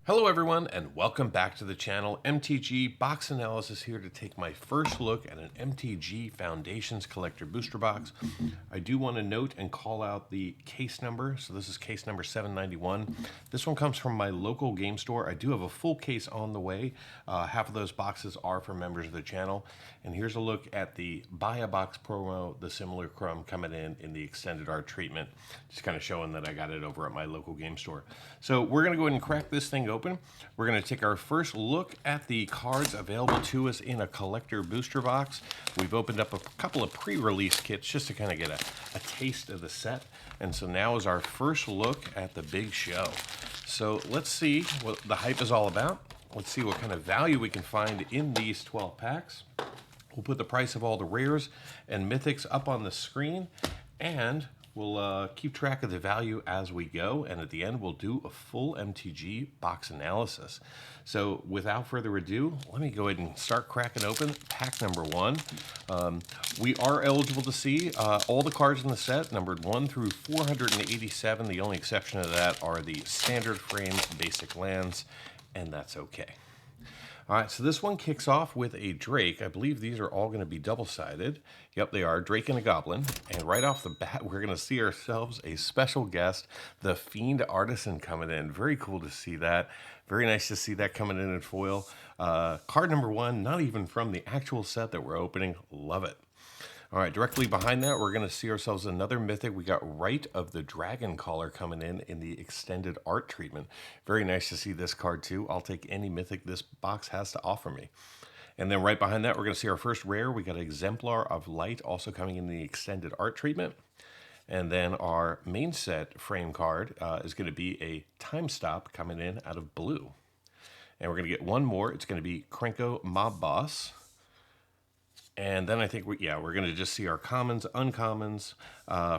Hello everyone and welcome back to the channel. MTG Box Analysis here to take my first look at an MTG Foundations collector booster box. I do want to note and call out the case number. So this is case number 791. This one comes from my local game store. I do have a full case on the way. Half of those boxes are for members of the channel. And here's a look at the buy a box promo, the similar crumb coming in the extended art treatment. Just kind of showing that I got it over at my local game store. So we're going to go ahead and crack this thing open. We're going to take our first look at the cards available to us in a collector booster box. We've opened up a couple of pre-release kits just to kind of get a taste of the set. And so now is our first look at the big show. So let's see what the hype is all about. Let's see what kind of value we can find in these 12 packs. We'll put the price of all the rares and mythics up on the screen, and we'll keep track of the value as we go, and at the end we'll do a full MTG box analysis. So without further ado, let me go ahead and start cracking open pack number one. We are eligible to see all the cards in the set, numbered 1 through 487. The only exception to that are the standard frame basic lands, and that's okay. All right, so this one kicks off with a Drake. I believe these are all going to be double-sided. Yep, they are, Drake and a Goblin. And right off the bat, we're going to see ourselves a special guest, the Fiend Artisan, coming in. Very cool to see that. Very nice to see that coming in foil. Card number one, not even from the actual set that we're opening. Love it. All right, directly behind that, we're going to see ourselves another mythic. We got Rite of the Dragon Caller coming in the extended art treatment. Very nice to see this card too. I'll take any mythic this box has to offer me. And then right behind that, we're going to see our first rare. We got Exemplar of Light also coming in the extended art treatment. And then our main set frame card is going to be a Time Stop coming in out of blue. And we're going to get one more. It's going to be Krenko Mob Boss. And then I think we're going to just see our commons, uncommons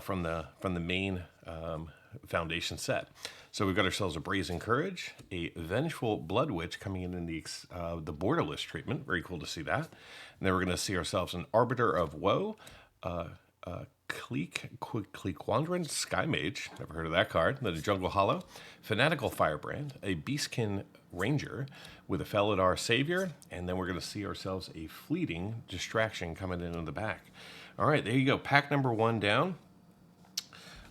from the main Foundation set. So we've got ourselves a Brazen Courage, a Vengeful Blood Witch coming in the borderless treatment. Very cool to see that. And then we're going to see ourselves an Arbiter of Woe, Cliquandran Sky Mage, never heard of that card. Then a Jungle Hollow, Fanatical Firebrand, a Beastkin Ranger with a Felidar Savior, and then we're going to see ourselves a Fleeting Distraction coming in the back. All right, there you go. Pack number one down.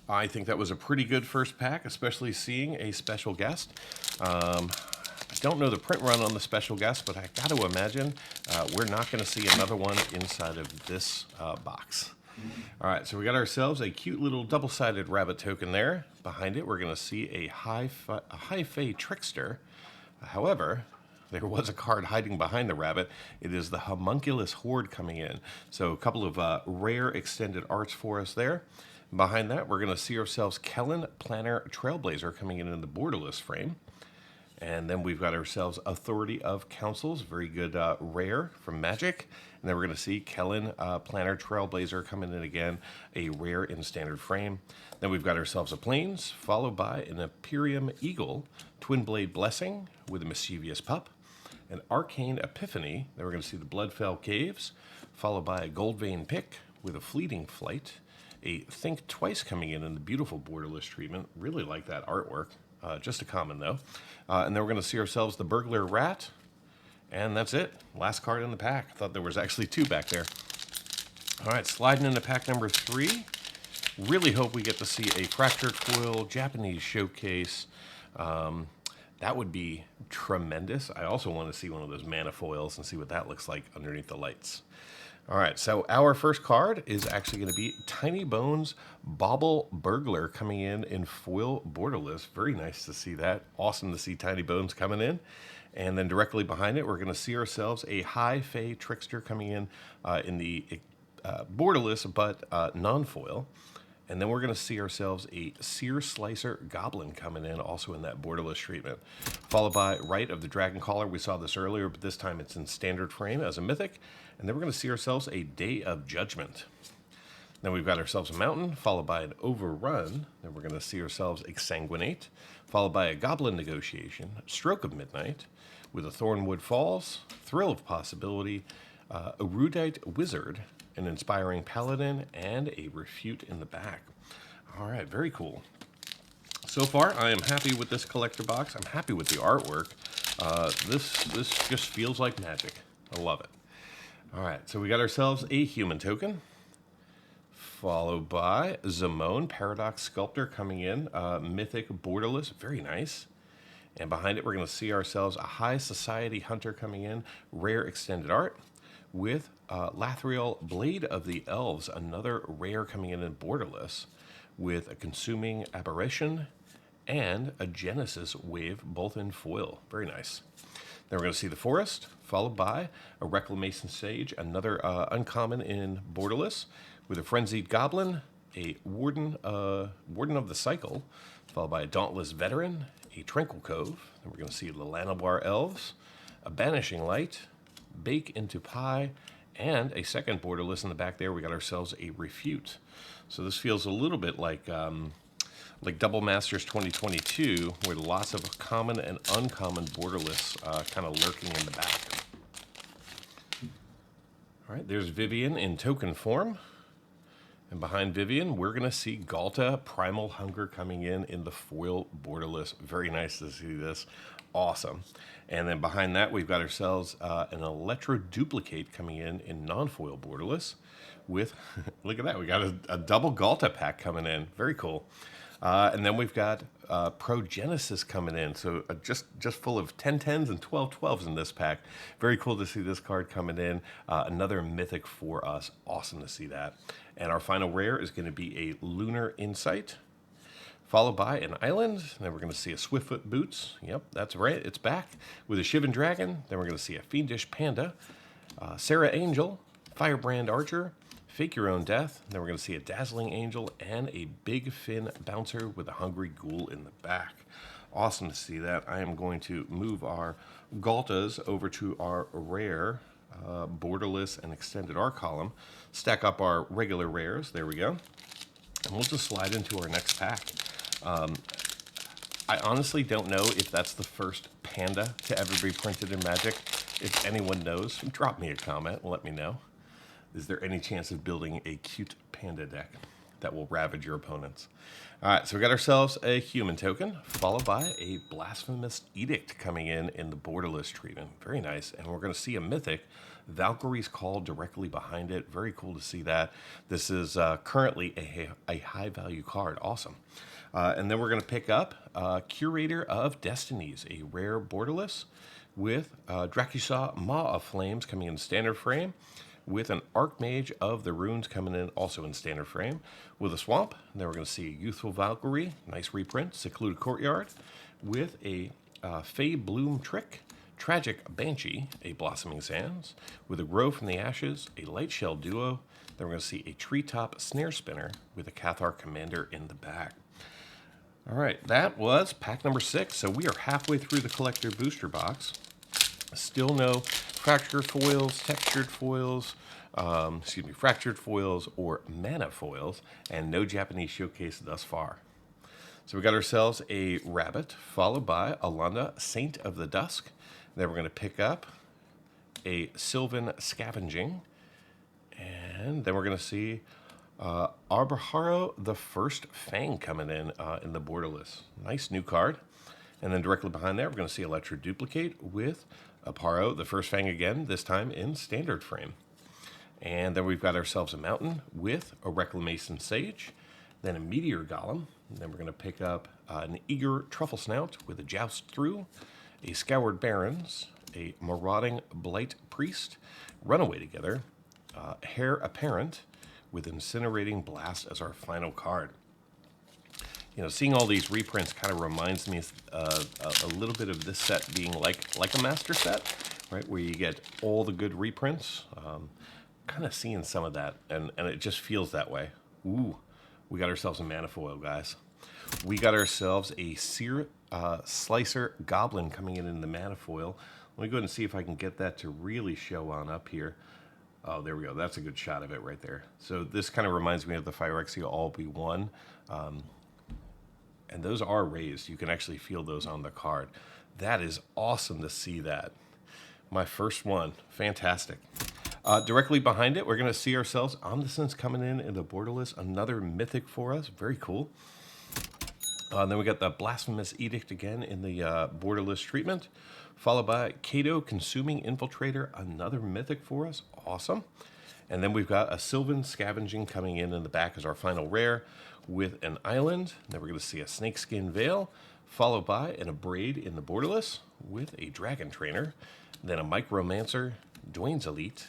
I think that was a pretty good first pack, especially seeing a special guest. I don't know the print run on the special guest, but I got to imagine we're not going to see another one inside of this box. All right, so we got ourselves a cute little double-sided rabbit token there. Behind it, we're going to see a High-Fae Trickster. However, there was a card hiding behind the rabbit. It is the Homunculus Horde coming in. So a couple of rare extended arts for us there. Behind that, we're going to see ourselves Kellen Planner Trailblazer coming in the borderless frame. And then we've got ourselves Authority of Councils, very good rare from Magic. And then we're going to see Kellen Planner Trailblazer coming in again, a rare in standard frame. Then we've got ourselves a Plains, followed by an Imperium Eagle, Twin Blade Blessing with a Mischievous Pup, an Arcane Epiphany. Then we're going to see the Bloodfell Caves, followed by a Goldvein Pick with a Fleeting Flight, a Think Twice coming in the beautiful borderless treatment. Really like that artwork. Just a common, though. And then we're going to see ourselves the Burglar Rat. And that's it. Last card in the pack. I thought there was actually two back there. All right, sliding into pack number three. Really hope we get to see a Fractured Foil Japanese Showcase. That would be tremendous. I also want to see one of those mana foils and see what that looks like underneath the lights. All right, so our first card is actually going to be Tiny Bones Bauble Burglar coming in foil borderless. Very nice to see that. Awesome to see Tiny Bones coming in. And then directly behind it, we're going to see ourselves a High-Fae Trickster coming in the borderless but non-foil. And then we're going to see ourselves a Sear Slicer Goblin coming in, also in that borderless treatment. Followed by Rite of the Dragon Caller. We saw this earlier, but this time it's in standard frame as a mythic. And then we're going to see ourselves a Day of Judgment. Then we've got ourselves a Mountain, followed by an Overrun. Then we're going to see ourselves Exsanguinate, followed by a Goblin Negotiation, Stroke of Midnight, with a Thornwood Falls, Thrill of Possibility, Erudite Wizard, an Inspiring Paladin, and a Refute in the back. All right, very cool. So far, I am happy with this collector box. I'm happy with the artwork. This just feels like magic. I love it. All right, so we got ourselves a human token, followed by Zamone, Paradox Sculptor coming in, Mythic Borderless, very nice. And behind it, we're going to see ourselves a High Society Hunter coming in, rare extended art, with Lathriel, Blade of the Elves, another rare coming in borderless, with a Consuming Apparition and a Genesis Wave, both in foil. Very nice. Then we're going to see the Forest, followed by a Reclamation Sage, another uncommon in borderless, with a Frenzied Goblin, a Warden of the Cycle, followed by a Dauntless Veteran, a Tranquil Cove. Then we're going to see the Lanabar Elves, a Banishing Light, Bake into Pie, and a second borderless in the back there. We got ourselves a Refute. So this feels a little bit like Double Masters 2022, with lots of common and uncommon borderless kind of lurking in the back. All right, there's Vivian in token form. And behind Vivian, we're going to see Galta, Primal Hunger coming in the foil borderless. Very nice to see this. Awesome. And then behind that, we've got ourselves an Electro Duplicate coming in non-foil borderless with, look at that, we got a double Galta pack coming in. Very cool. And then we've got Progenesis coming in. So just full of 10-10s and 12-12s in this pack. Very cool to see this card coming in. Another mythic for us. Awesome to see that. And our final rare is going to be a Lunar Insight, followed by an Island. Then we're going to see a Swiftfoot Boots. Yep, that's right. It's back with a Shivan Dragon. Then we're going to see a Fiendish Panda, Sarah Angel, Firebrand Archer, Fake Your Own Death. Then we're going to see a Dazzling Angel and a Big Fin Bouncer with a Hungry Ghoul in the back. Awesome to see that. I am going to move our Galtas over to our rare borderless and extended art column, stack up our regular rares. There we go. And we'll just slide into our next pack. I honestly don't know if that's the first panda to ever be printed in Magic. If anyone knows, drop me a comment and let me know. Is there any chance of building a cute panda deck that will ravage your opponents? All right, so we got ourselves a human token, followed by a Blasphemous Edict coming in the borderless treatment. Very nice. And we're going to see a mythic, Valkyrie's Call, directly behind it. Very cool to see that. This is currently a high-value card. Awesome. And then we're going to pick up Curator of Destinies, a rare borderless, with Dracusaw, Maw of Flames coming in standard frame, with an Archmage of the Runes coming in also in standard frame, with a Swamp. And then we're going to see a Youthful Valkyrie, nice reprint, Secluded Courtyard, with a Fey Bloom Trick, Tragic Banshee, a Blossoming Sands, with a Grow from the Ashes, a Light Shell Duo. Then we're going to see a Treetop Snare Spinner with a Cathar Commander in the back. All right, that was pack number 6. So we are halfway through the collector booster box. Still no fractured foils, textured foils, fractured foils or mana foils, and no Japanese showcase thus far. So we got ourselves a Rabbit, followed by Alana, Saint of the Dusk. Then we're going to pick up a Sylvan Scavenging, and then we're going to see Arbaharo, the First Fang coming in the borderless. Nice new card. And then directly behind that, we're going to see Electro Duplicate with Aparo, the First Fang again, this time in standard frame. And then we've got ourselves a Mountain with a Reclamation Sage, then a Meteor Golem. And then we're going to pick up an Eager Truffle Snout with a Joust Through, a Scoured Barrens, a Marauding Blight Priest, Runaway Together, Heir Apparent, with Incinerating Blast as our final card. You know, seeing all these reprints kind of reminds me a little bit of this set being like a master set, right? Where you get all the good reprints. Kind of seeing some of that, and it just feels that way. Ooh, we got ourselves a mana foil, guys. We got ourselves a Seer Slicer Goblin coming in the mana foil. Let me go ahead and see if I can get that to really show on up here. Oh, there we go. That's a good shot of it right there. So this kind of reminds me of the Phyrexia All-Be-One. And those are raised. You can actually feel those on the card. That is awesome to see that. My first one. Fantastic. Directly behind it, we're going to see ourselves Omniscience coming in the borderless. Another mythic for us. Very cool. Then we got the Blasphemous Edict again in the borderless treatment, followed by Kato Consuming Infiltrator, another mythic for us. Awesome. And then we've got a Sylvan Scavenging coming in the back as our final rare with an island. Then we're going to see a Snakeskin Veil, followed by an Abrade in the borderless with a Dragon Trainer. Then a Micromancer, Dwayne's Elite,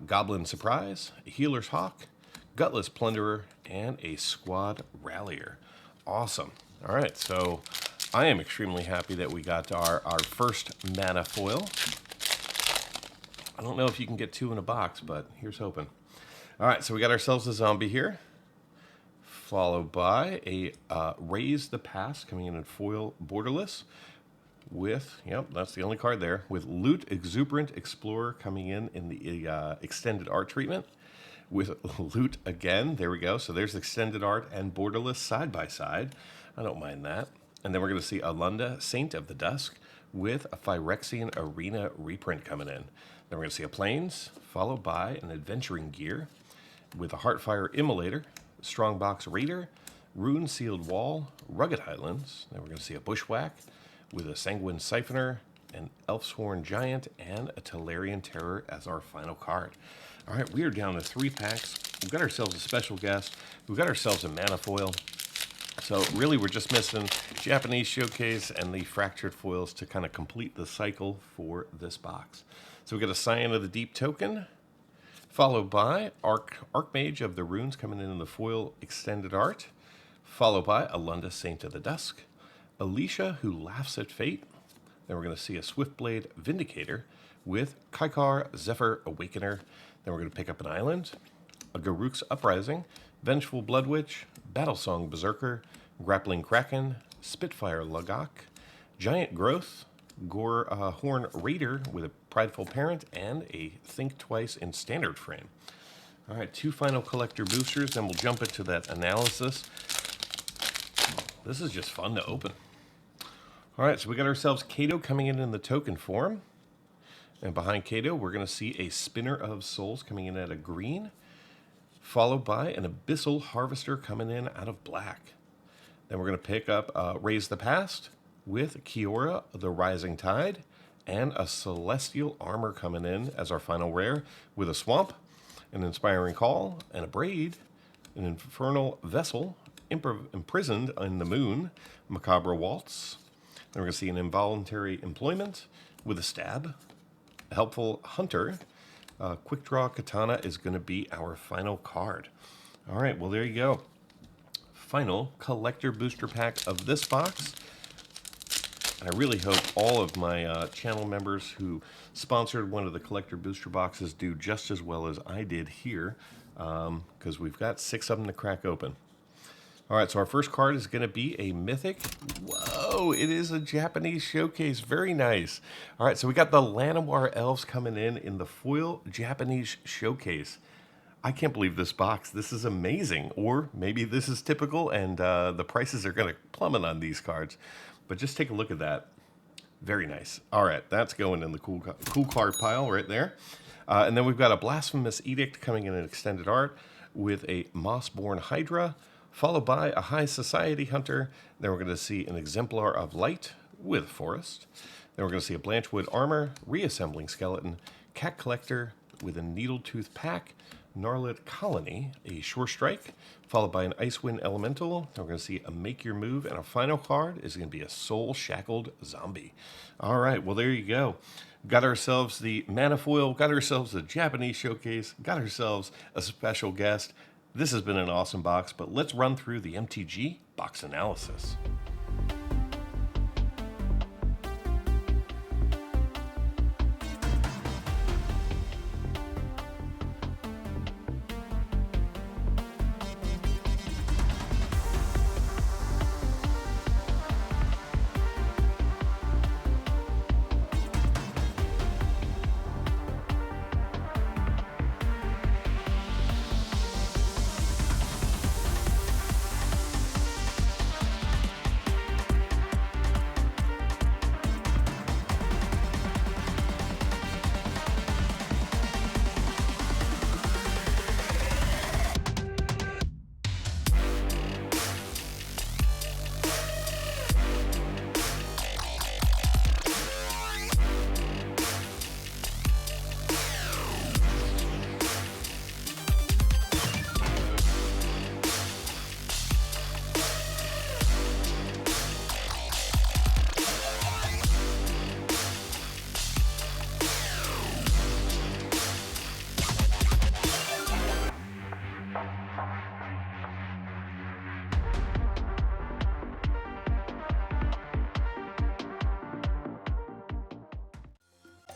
Goblin Surprise, a Healer's Hawk, Gutless Plunderer, and a Squad Rallier. Awesome. All right, so I am extremely happy that we got our first mana foil. I don't know if you can get 2 in a box, but here's hoping. All right, so we got ourselves a zombie here, followed by a Raise the Past coming in foil borderless with, yep, that's the only card there, with Loot Exuberant Explorer coming in the extended art treatment. With Loot again, there we go. So there's extended art and borderless side by side. I don't mind that. And then we're going to see Alunda, Saint of the Dusk, with a Phyrexian Arena reprint coming in. Then we're going to see a Plains, followed by an Adventuring Gear, with a Heartfire Immolator, Strongbox Raider, Rune Sealed Wall, Rugged Highlands. Then we're going to see a Bushwhack, with a Sanguine Siphoner, an Elfsworn Giant, and a Tolarian Terror as our final card. All right, we are down to 3 packs. We've got ourselves a special guest. We've got ourselves a mana foil. So really, we're just missing Japanese Showcase and the Fractured foils to kind of complete the cycle for this box. So we got a Scion of the Deep token, followed by Archmage of the Runes coming in the foil extended art, followed by Alunda, Saint of the Dusk, Alicia, Who Laughs at Fate. Then we're going to see a Swiftblade Vindicator with Kaikar, Zephyr Awakener. Then we're going to pick up an island, a Garruk's Uprising, Vengeful Bloodwitch, Battlesong Berserker, Grappling Kraken, Spitfire Lagak, Giant Growth, Gore Horn Raider with a Prideful Parent, and a Think Twice in standard frame. All right, 2 final collector boosters, then we'll jump into that analysis. This is just fun to open. All right, so we got ourselves Kato coming in the token form. And behind Kato, we're going to see a Spinner of Souls coming in at a green, followed by an Abyssal Harvester coming in out of black. Then we're going to pick up Raise the Past with Kiora, the Rising Tide, and a Celestial Armor coming in as our final rare with a Swamp, an Inspiring Call, and a Braid, an Infernal Vessel, Imprisoned in the Moon, Macabre Waltz. Then we're going to see an Involuntary Employment with a Stab, a Helpful Hunter. Quick Draw Katana is going to be our final card. All right, well, there you go. Final collector booster pack of this box. I really hope all of my channel members who sponsored one of the collector booster boxes do just as well as I did here, because we've got 6 of them to crack open. All right, so our first card is going to be a Mythic. Whoa, it is a Japanese Showcase. Very nice. All right, so we got the Llanowar Elves coming in the foil Japanese Showcase. I can't believe this box. This is amazing. Or maybe this is typical and the prices are going to plummet on these cards. But just take a look at that. Very nice. All right, that's going in the cool card pile right there. And then we've got a Blasphemous Edict coming in extended art with a Mossborn Hydra, followed by a High Society Hunter. Then we're going to see an Exemplar of Light with Forest. Then we're going to see a Blanchwood Armor, Reassembling Skeleton, Cat Collector with a Needletooth Pack, Gnarlid Colony, a Shore Strike, followed by an Icewind Elemental. Then we're going to see a Make Your Move, and our final card is going to be a Soul Shackled Zombie. All right, well, there you go. Got ourselves the Mana Foil, got ourselves a Japanese Showcase, got ourselves a special guest. This has been an awesome box, but let's run through the MTG Box Analysis.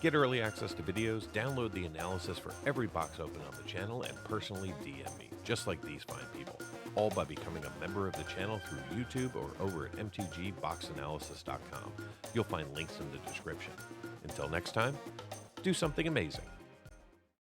Get early access to videos, download the analysis for every box open on the channel, and personally DM me, just like these fine people, all by becoming a member of the channel through YouTube or over at mtgboxanalysis.com. You'll find links in the description. Until next time, do something amazing.